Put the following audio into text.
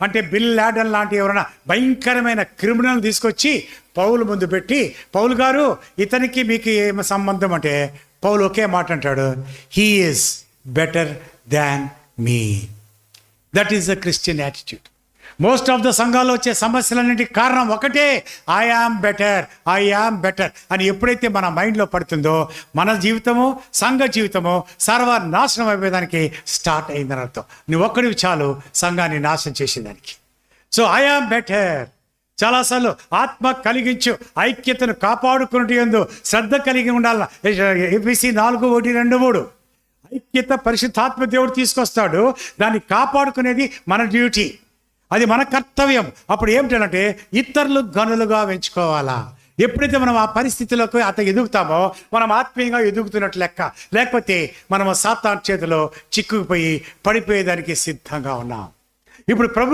అంటే bin Laden లాంటి ఎవరైనా భయంకరమైన క్రిమినల్ తీసుకొచ్చి పౌలు ముందు పెట్టి, పౌలు గారు ఇతనికి మీకు ఏం సంబంధం అంటే, పౌలు ఒకే మాట అంటాడు, he is better than me. That is the Christian attitude. Most of the సంఘాల్లో వచ్చే సమస్యలన్నింటికి కారణం ఒకటే, ఐ యామ్ బెటర్ అని ఎప్పుడైతే మన మైండ్లో పడుతుందో, మన జీవితము, సంఘ జీవితము సర్వనాశనం అయిపోయేదానికి స్టార్ట్ అయిందని అర్థం. నువ్వు ఒక్కడివి చాలు సంఘాన్ని నాశనం చేసేదానికి. So I am better. చాలాసార్లు ఆత్మ కలిగించు ఐక్యతను కాపాడుకునేందు శ్రద్ధ కలిగి ఉండాలి. ఎఫెసీ 4:1-2-3 ఐక్యత పరిశుద్ధాత్మ దేవుడు తీసుకొస్తాడు, దాన్ని కాపాడుకునేది మన డ్యూటీ, అది మన కర్తవ్యం. అప్పుడు ఏమిటంటే ఇతరులు గనులుగా పెంచుకోవాలా. ఎప్పుడైతే మనం ఆ పరిస్థితిలోకి ఎదుగుతామో మనం ఆత్మీయంగా ఎదుగుతున్నట్లు లెక్క. లేకపోతే మనం సాతాను చేతిలో చిక్కుకుపోయి పడిపోయేదానికి సిద్ధంగా ఉన్నాం. ఇప్పుడు ప్రభు